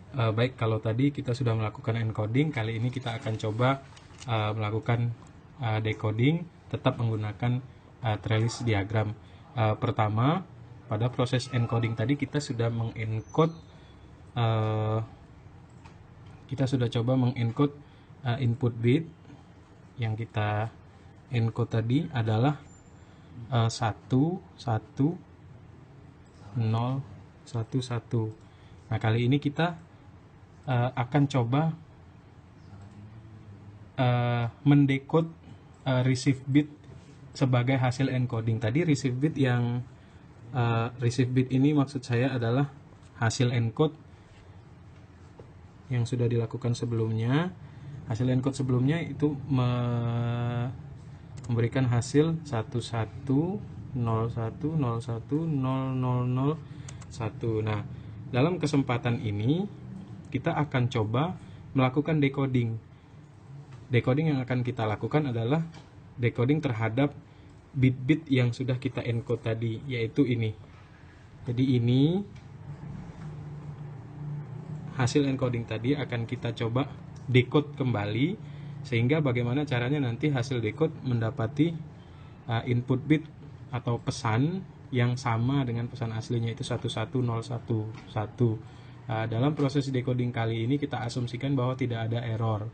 Baik, kalau tadi kita sudah melakukan encoding, kali ini kita akan coba melakukan decoding tetap menggunakan trellis diagram. Pertama, pada proses encoding tadi kita sudah mengencode, kita sudah coba mengencode input bit. Yang kita encode tadi adalah 1, 1, 0, 1, 1. Nah, kali ini kita akan coba mendekode receive bit sebagai hasil encoding. Tadi receive bit ini maksud saya adalah hasil encode yang sudah dilakukan sebelumnya. Hasil encode sebelumnya itu memberikan hasil 11, 01, 01, 000, 1. Nah, dalam kesempatan ini kita akan coba melakukan decoding. Decoding yang akan kita lakukan adalah decoding terhadap bit-bit yang sudah kita encode tadi, yaitu ini. Jadi ini hasil encoding tadi akan kita coba decode kembali, sehingga bagaimana caranya nanti hasil decode mendapati input bit atau pesan yang sama dengan pesan aslinya, itu 11011. Dalam proses decoding kali ini kita asumsikan bahwa tidak ada error.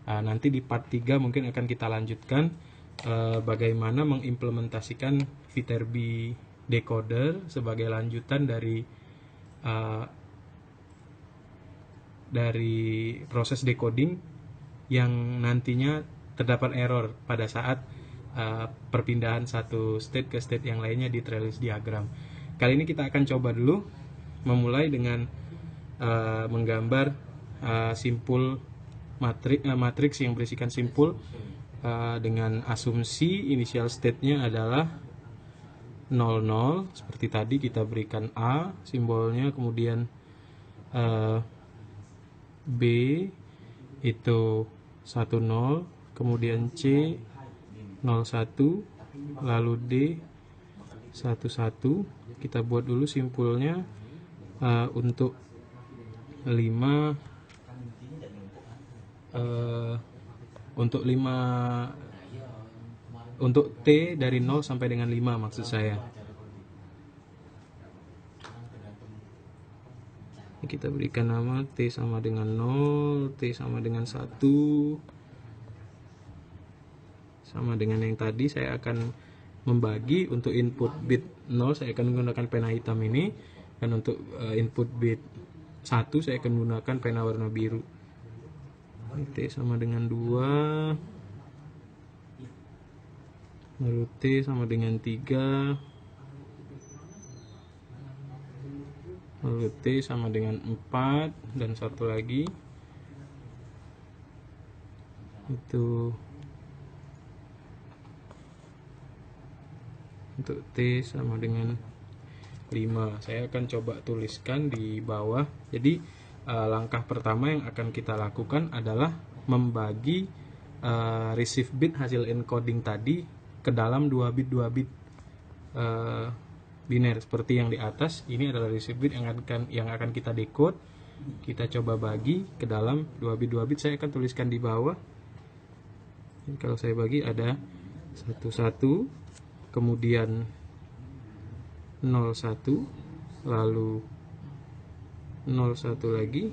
Nanti di part 3 mungkin akan kita lanjutkan bagaimana mengimplementasikan Viterbi decoder sebagai lanjutan dari proses decoding yang nantinya terdapat error pada saat perpindahan satu state ke state yang lainnya di trellis diagram. Kali ini kita akan coba dulu memulai dengan menggambar simpul matriks yang berisikan simpul dengan asumsi initial state-nya adalah 00, seperti tadi kita berikan A simbolnya, kemudian B itu 10, kemudian C 01, lalu D 11. Kita buat dulu simpulnya untuk 5 untuk T dari 0 sampai dengan 5 maksud saya. Kita berikan nama T sama dengan 0, T sama dengan 1, sama dengan yang tadi. Saya akan membagi untuk input bit 0 saya akan menggunakan pena hitam ini, dan untuk input bit 1 saya akan menggunakan pena warna biru. T sama dengan 2, lalu T sama dengan 3, lalu T sama dengan 4, dan satu lagi itu untuk T sama dengan 5. Saya akan coba tuliskan di bawah. Jadi langkah pertama yang akan kita lakukan adalah membagi receive bit hasil encoding tadi ke dalam 2 bit biner seperti yang di atas. Ini adalah receive bit yang akan kita decode. Kita coba bagi ke dalam 2 bit. Saya akan tuliskan di bawah. Jadi kalau saya bagi ada 11, kemudian 01, lalu 01 lagi,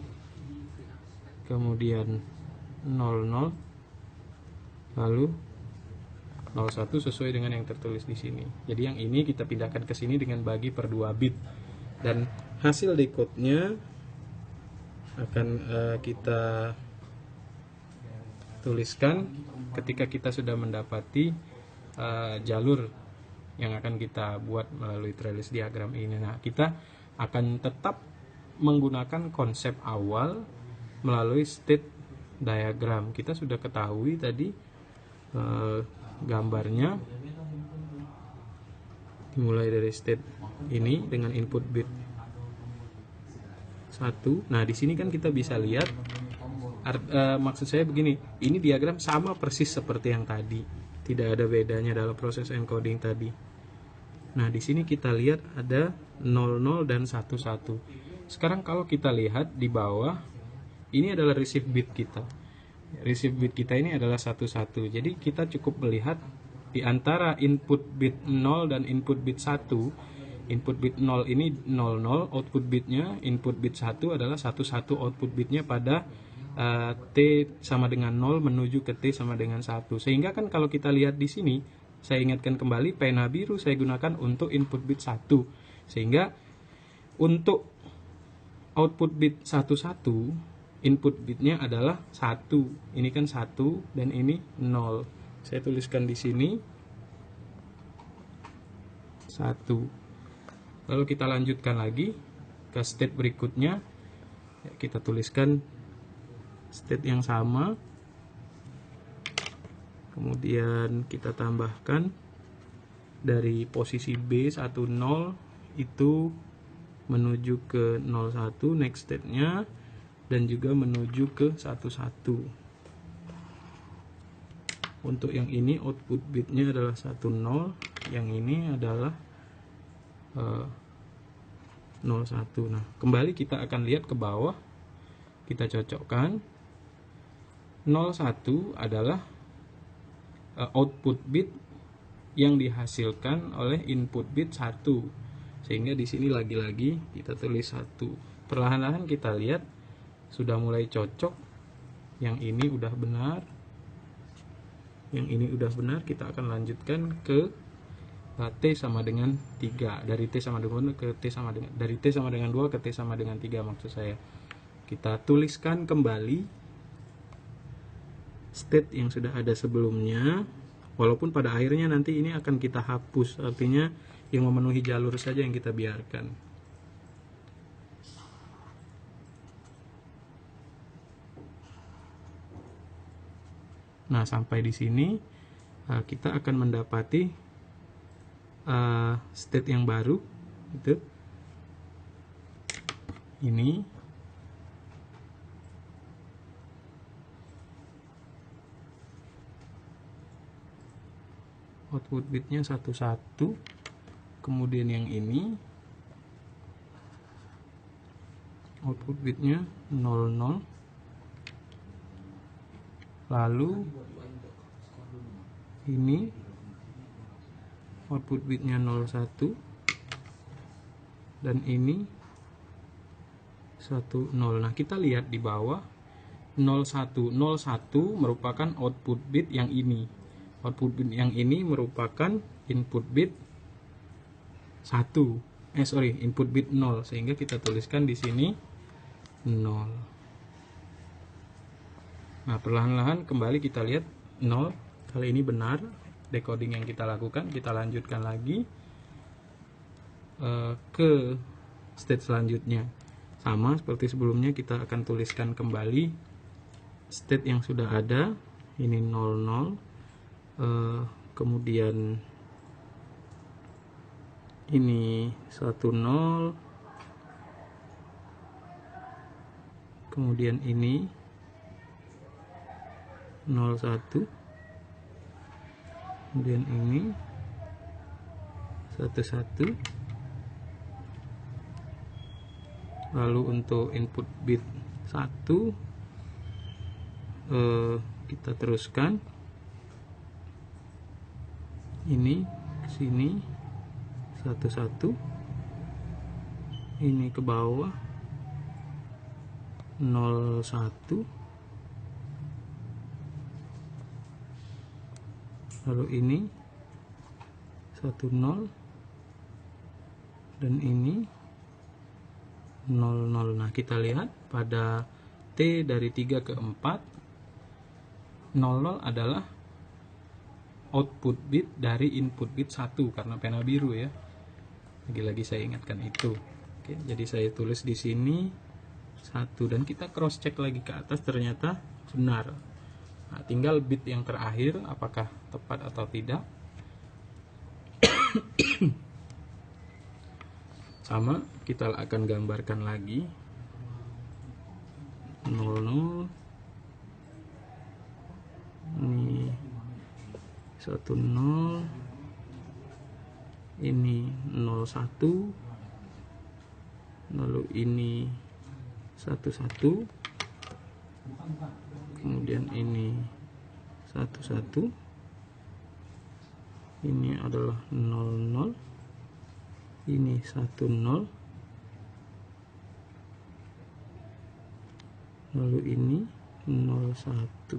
kemudian 00, lalu 01 sesuai dengan yang tertulis di sini. Jadi yang ini kita pindahkan ke sini dengan bagi per 2 bit, dan hasil decode-nya akan kita tuliskan ketika kita sudah mendapati jalur yang akan kita buat melalui trellis diagram ini. Nah, kita akan tetap menggunakan konsep awal melalui state diagram. Kita sudah ketahui tadi gambarnya dimulai dari state ini dengan input bit 1. Nah, di sini kan kita bisa lihat maksud saya begini, ini diagram sama persis seperti yang tadi, tidak ada bedanya dalam proses encoding tadi. Nah, di sini kita lihat ada 00 dan 11. Sekarang kalau kita lihat di bawah, ini adalah receive bit kita. Receive bit kita ini adalah 11. Jadi kita cukup melihat di antara input bit 0 dan input bit 1. Input bit 0 ini 00, output bitnya, input bit 1 adalah 11, output bitnya pada T sama dengan 0 menuju ke T sama dengan 1. Sehingga kan kalau kita lihat di sini, saya ingatkan kembali, pena biru saya gunakan untuk input bit 1. Sehingga untuk output bit 11, input bitnya adalah 1. Ini kan 1 dan ini 0. Saya tuliskan di sini 1. Lalu kita lanjutkan lagi ke state berikutnya. Kita tuliskan state yang sama. Kemudian kita tambahkan dari posisi B 10 itu menuju ke 01 next state-nya, dan juga menuju ke 11. Untuk yang ini output bitnya adalah 10, yang ini adalah 01. Nah, kembali kita akan lihat ke bawah, kita cocokkan. 01 adalah output bit yang dihasilkan oleh input bit 1. Sehingga di sini lagi-lagi kita tulis 1. Perlahan-lahan kita lihat sudah mulai cocok. Yang ini udah benar. Yang ini udah benar, kita akan lanjutkan ke T sama dengan 3. Dari T sama dengan ke T sama dengan, dari T sama dengan 2 ke T sama dengan 3 maksud saya. Kita tuliskan kembali state yang sudah ada sebelumnya. Walaupun pada akhirnya nanti ini akan kita hapus, artinya yang memenuhi jalur saja yang kita biarkan. Nah, sampai di sini kita akan mendapati state yang baru, itu ini. Output bitnya 11, kemudian yang ini output bitnya 00, lalu ini output bitnya 01, dan ini 10. Nah, kita lihat di bawah 01 merupakan output bit yang ini. Output bit yang ini merupakan input bit 1. Input bit 0, sehingga kita tuliskan di sini 0. Nah, perlahan-lahan kembali kita lihat 0. Kali ini benar decoding yang kita lakukan. Kita lanjutkan lagi ke state selanjutnya. Sama seperti sebelumnya, kita akan tuliskan kembali state yang sudah ada. Ini 00, kemudian ini 10, kemudian ini 01, kemudian ini 11. Lalu untuk input bit 1 kita teruskan ini sini 11, ini ke bawah 01, lalu ini 10, dan ini 00. Nah, kita lihat pada T dari 3 ke 4, 00 adalah output bit dari input bit 1 karena pena biru ya. Lagi-lagi saya ingatkan itu. Oke, jadi saya tulis di sini 1, dan kita cross check lagi ke atas, ternyata benar. Nah, tinggal bit yang terakhir apakah tepat atau tidak. Sama, kita akan gambarkan lagi 00, ini 10, ini 01, lalu ini satu-satu, kemudian ini satu-satu, ini adalah 00, ini 10, lalu ini 01.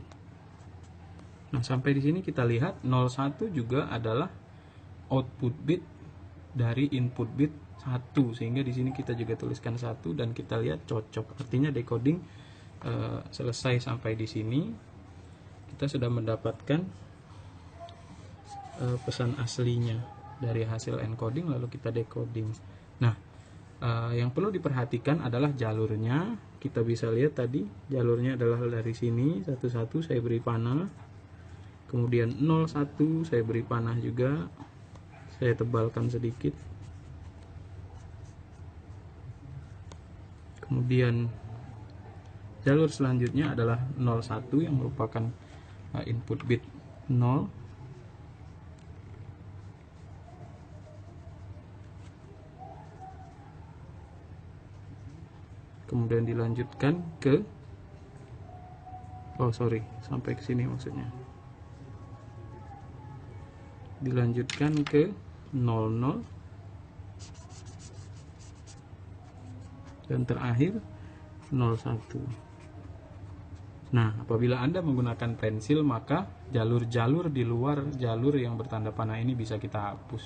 Nah, sampai di sini kita lihat 01 juga adalah output bit dari input bit 1, sehingga di sini kita juga tuliskan 1 dan kita lihat cocok. Artinya decoding selesai sampai di sini. Kita sudah mendapatkan pesan aslinya dari hasil encoding, lalu kita decoding. Nah, yang perlu diperhatikan adalah jalurnya. Kita bisa lihat tadi jalurnya adalah dari sini 11 saya beri panah, kemudian 01 saya beri panah juga, saya tebalkan sedikit, kemudian jalur selanjutnya adalah 01 yang merupakan input bit 0, kemudian dilanjutkan ke sampai ke sini maksudnya, dilanjutkan ke 00, dan terakhir 01. Nah, apabila Anda menggunakan pensil, maka jalur-jalur di luar jalur yang bertanda panah ini bisa kita hapus.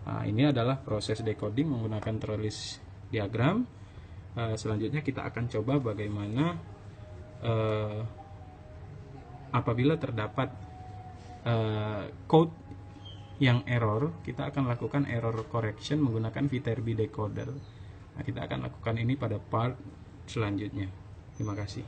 Nah, ini adalah proses decoding menggunakan trellis diagram. Selanjutnya kita akan coba bagaimana apabila terdapat code yang error, kita akan lakukan error correction menggunakan Viterbi decoder. Nah, kita akan lakukan ini pada part selanjutnya. Terima kasih.